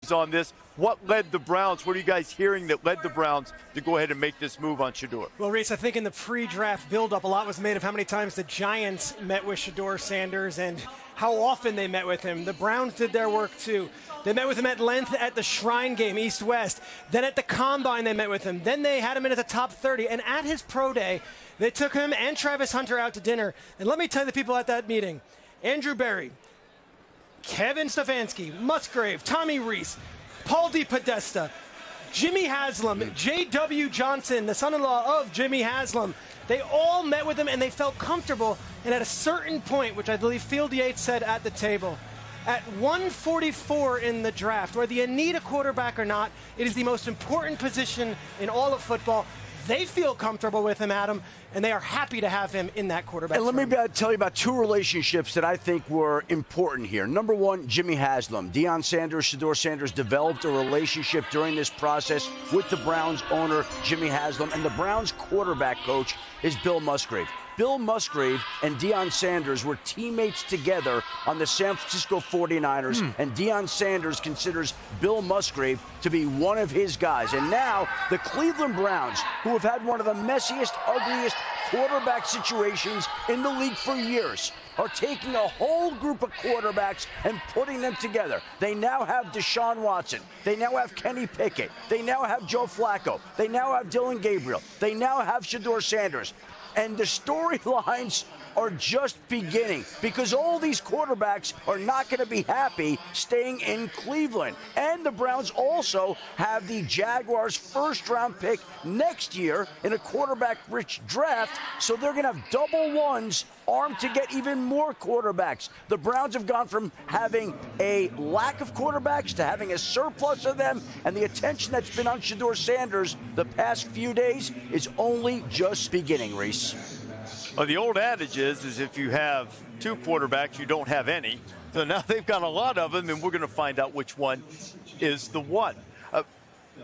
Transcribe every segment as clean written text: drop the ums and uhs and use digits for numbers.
is on this. What led the Browns? What are you guys hearing that led the Browns to go ahead and make this move on Shedeur? Well, Reese, I think in the pre-draft build-up, a lot was made of how many times the Giants met with Shedeur Sanders and how often they met with him. The Browns did their work, too. They met with him at length at the Shrine game, East-West. Then at the Combine, they met with him. Then they had him in at the top 30. And at his pro day, they took him and Travis Hunter out to dinner. And let me tell you the people at that meeting. Andrew Berry, Kevin Stefanski, Musgrave, Tommy Reese, Paul DePodesta, Jimmy Haslam, J.W. Johnson, the son-in-law of Jimmy Haslam. They all met with him, and they felt comfortable. And at a certain point, which I believe Field Yates said at the table, at 144 in the draft, whether you need a quarterback or not, it is the most important position in all of football. They feel comfortable with him, Adam, and they are happy to have him in that quarterback. And let me tell you about two relationships that I think were important here. Number one, Jimmy Haslam. Deion Sanders, Shedeur Sanders developed a relationship during this process with the Browns owner, Jimmy Haslam, and the Browns quarterback coach is Bill Musgrave. Bill Musgrave and Deion Sanders were teammates together on the San Francisco 49ers, and Deion Sanders considers Bill Musgrave to be one of his guys. And now the Cleveland Browns, who have had one of the messiest, ugliest quarterback situations in the league for years, are taking a whole group of quarterbacks and putting them together. They now have Deshaun Watson. They now have Kenny Pickett. They now have Joe Flacco. They now have Dylan Gabriel. They now have Shedeur Sanders. And the storylines are just beginning because all these quarterbacks are not going to be happy staying in Cleveland. And the Browns also have the Jaguars' first-round pick next year in a quarterback-rich draft, so they're going to have double ones armed to get even more quarterbacks. The Browns have gone from having a lack of quarterbacks to having a surplus of them, and the attention that's been on Shedeur Sanders the past few days is only just beginning, Reese. Well, the old adage is if you have two quarterbacks, you don't have any. So now they've got a lot of them, and we're going to find out which one is the one.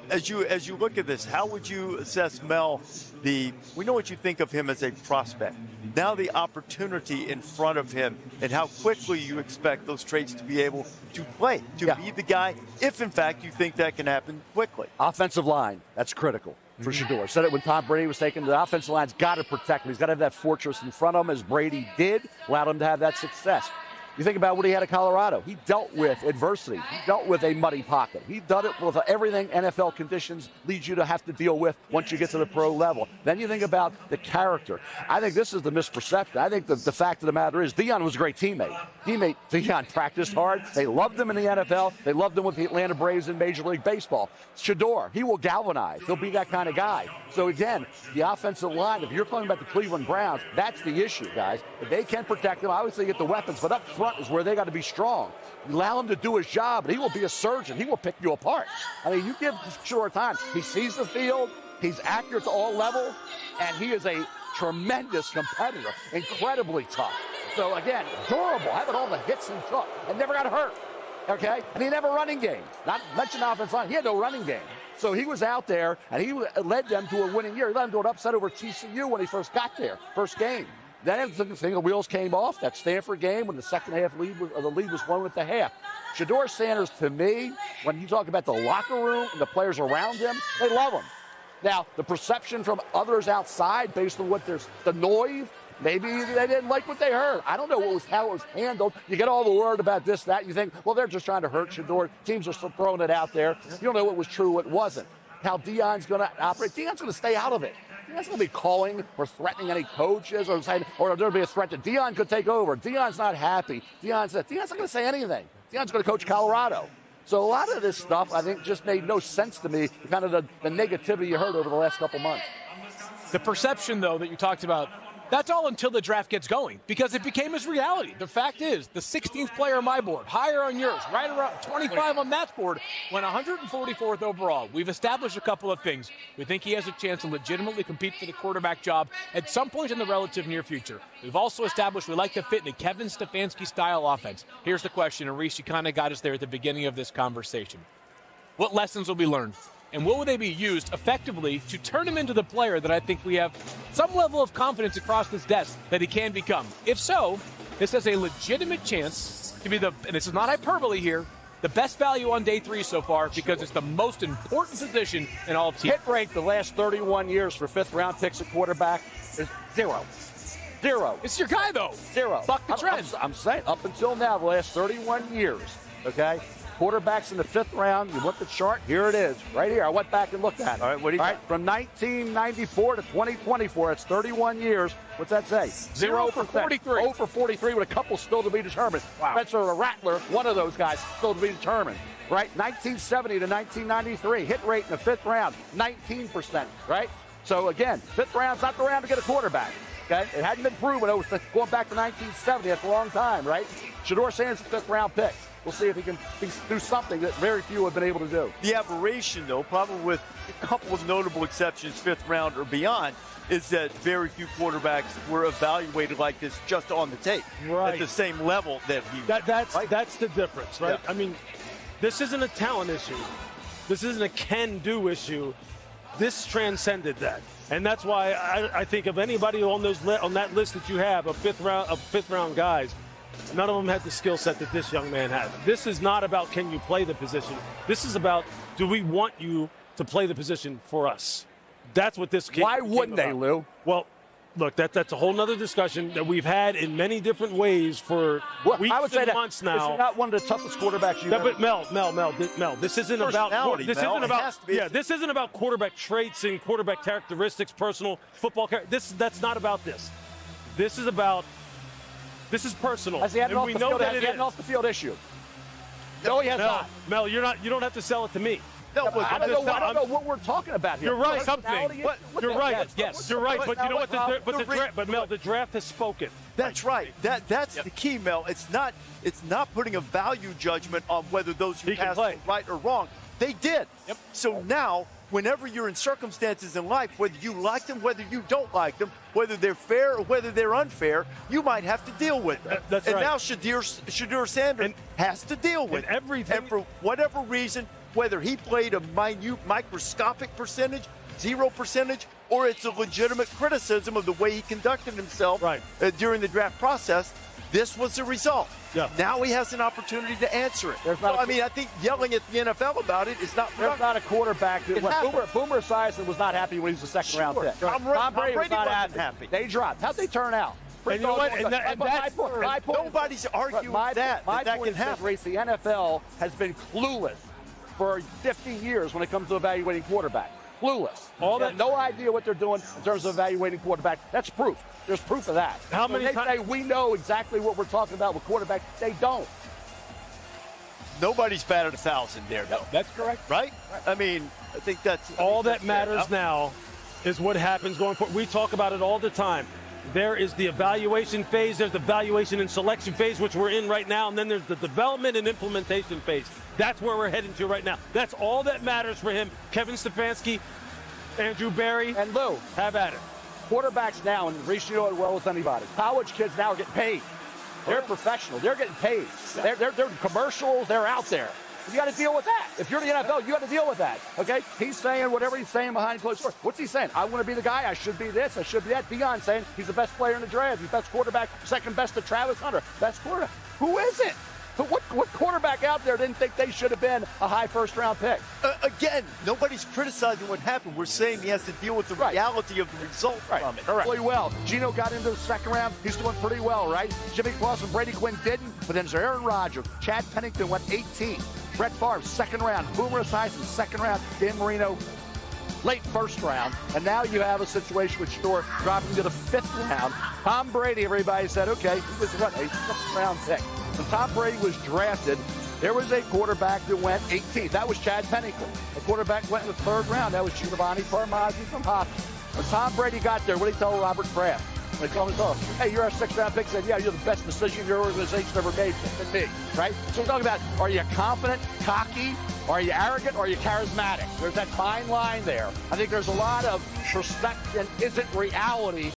As you look at this, how would you assess Mel? We know what you think of him as a prospect. Now the opportunity in front of him and how quickly you expect those traits to be able to play, to be the guy, if in fact you think that can happen quickly. Offensive line, that's critical for Shedeur. Said it when Tom Brady was taken. The offensive line's got to protect him. He's got to have that fortress in front of him, as Brady did, allowed him to have that success. You think about what he had at Colorado. He dealt with adversity. He dealt with a muddy pocket. He done it with everything NFL conditions lead you to have to deal with once you get to the pro level. Then you think about the character. I think this is the misperception. I think the fact of the matter is Deion was a great teammate. Deion practiced hard. They loved him in the NFL. They loved him with the Atlanta Braves in Major League Baseball. Shedeur, he will galvanize. He'll be that kind of guy. So again, the offensive line, if you're talking about the Cleveland Browns, that's the issue, guys. If they can protect him, obviously get the weapons, but up front is where they got to be strong. You allow him to do his job, and he will be a surgeon. He will pick you apart. I mean, you give Shedeur time. He sees the field. He's accurate to all levels, and he is a tremendous competitor, incredibly tough. So, again, durable, having all the hits he took, and never got hurt, okay? And he never running game. Not mention offensive line. He had no running game. So he was out there, and he led them to a winning year. He led them to an upset over TCU when he first got there, first game. Then the wheels came off. That Stanford game when the second half lead was won with the half. Shedeur Sanders, to me, when you talk about the locker room and the players around him, they love him. Now, the perception from others outside, based on what there's the noise, maybe they didn't like what they heard. I don't know how it was handled. You get all the word about this, that. You think, well, they're just trying to hurt Shedeur. Teams are still throwing it out there. You don't know what was true, what wasn't. How Deion's going to operate. Deion's going to stay out of it. He's not going to be calling or threatening any coaches or saying, or there'll be a threat that Deion could take over. Deion's not happy. Deion's not going to say anything. Deion's going to coach Colorado. So a lot of this stuff, I think, just made no sense to me, kind of the negativity you heard over the last couple months. The perception, though, that you talked about, that's all until the draft gets going, because it became his reality. The fact is, the 16th player on my board, higher on yours, right around 25 on that board, went 144th overall. We've established a couple of things. We think he has a chance to legitimately compete for the quarterback job at some point in the relative near future. We've also established we like to fit in a Kevin Stefanski-style offense. Here's the question, and Reese, you kind of got us there at the beginning of this conversation. What lessons will be learned? And will they be used effectively to turn him into the player that I think we have some level of confidence across this desk that he can become? If so, this has a legitimate chance to be and this is not hyperbole here, the best value on day 3 so far because it's the most important position in all teams. Hit rate the last 31 years for fifth-round picks at quarterback is 0. 0. It's your guy, though. 0. Buck the trend. I'm saying up until now, the last 31 years, okay? Quarterbacks in the 5th round, you want the chart? Here it is, right here. I went back and looked at it. All right, what do you got? From 1994 to 2024, it's 31 years. What's that say? 0 for 43. 0 for 43 with a couple still to be determined. Wow. Spencer Rattler, one of those guys, still to be determined. Right? 1970 to 1993, hit rate in the 5th round, 19%, right? So, again, 5th round's not the round to get a quarterback. Okay? It hadn't been proven. It was going back to 1970. That's a long time, right? Shedeur Sanders, 5th-round pick. We'll see if he can do something that very few have been able to do. The aberration, though, probably with a couple of notable exceptions, 5th round or beyond, is that very few quarterbacks were evaluated like this just on the tape. Right. At the same level that he That's the difference, right? Yeah. I mean, this isn't a talent issue. This isn't a can-do issue. This transcended that. And that's why I think of anybody on that list that you have of fifth round guys, none of them had the skill set that this young man had. This is not about can you play the position. This is about do we want you to play the position for us. That's what this game. Why wouldn't they, Lou? Well, look, that's a whole nother discussion that we've had in many different ways for weeks I would say and that months now. This is not one of the toughest quarterbacks you've ever. But Mel, this isn't about this isn't about quarterback traits and quarterback characteristics, personal football character. That's not about this. This is personal. Has he had an and we know that it is. off the field issue? No, he has not. Mel, you don't have to sell it to me. No, I don't know what we're talking about here. You're right. You're right. Yes. You're right. But you know what? Mel, the draft has spoken. That's right. That's the key, Mel. It's not putting a value judgment on whether those who passed were right or wrong. They did. Yep. So now, whenever you're in circumstances in life, whether you like them, whether you don't like them, whether they're fair or whether they're unfair, you might have to deal with them. That's and right. now Shedeur Sanders has to deal with everything. And for whatever reason, whether he played a minute, microscopic percentage, 0%, or it's a legitimate criticism of the way he conducted himself during the draft process, this was the result. Yeah. Now he has an opportunity to answer it. I think yelling at the NFL about it is not. There's not a quarterback. Boomer Esiason was not happy when he was a second-round pick. Tom Brady was not happy. They dropped. How'd they turn out? And you know what? Nobody's arguing that can happen. Reese, the NFL has been clueless for 50 years when it comes to evaluating quarterback. Clueless. No idea what they're doing in terms of evaluating quarterback. That's proof. There's proof of that. How many times say we know exactly what we're talking about with quarterback? They don't. Nobody's batted 1,000 there, though. That's correct. Right? I mean, I think that's all that matters now is what happens going forward. We talk about it all the time. There is the evaluation phase, there's the evaluation and selection phase, which we're in right now, and then there's the development and implementation phase. That's where we're heading to right now. That's all that matters for him. Kevin Stefanski, Andrew Berry, and Lou, have at it. Quarterbacks now, and Reese, you know it well as anybody, college kids now are getting paid. They're professional. They're getting paid. They're commercials. They're out there. You got to deal with that. If you're the NFL, you got to deal with that. Okay? He's saying whatever he's saying behind closed doors. What's he saying? I want to be the guy. I should be this. I should be that. Deion's saying he's the best player in the draft. He's best quarterback. Second best to Travis Hunter. Best quarterback. Who is it? What quarterback out there didn't think they should have been a high first-round pick? Again, nobody's criticizing what happened. We're saying he has to deal with the reality of the result from it. Really well. Gino got into the second round. He's doing pretty well, right? Jimmy Clausen, Brady Quinn didn't. But then there's Aaron Rodgers. Chad Pennington went 18. Brett Favre, second round. Boomer Esiason, second round. Dan Marino, late first round. And now you have a situation with Shedeur dropping to the 5th round. Tom Brady, everybody said, okay, he was a 6th-round pick. When Tom Brady was drafted, there was a quarterback that went 18th. That was Chad Pennington. A quarterback went in the 3rd round. That was Giovanni Parmazzi from Hopkins. When Tom Brady got there, what did he tell Robert Kraft? They told him, hey, you're our 6th-round pick. He said, yeah, you're the best decision your organization ever made than me, right? So we're talking about, are you confident, cocky, are you arrogant, or are you charismatic? There's that fine line there. I think there's a lot of perspective and isn't reality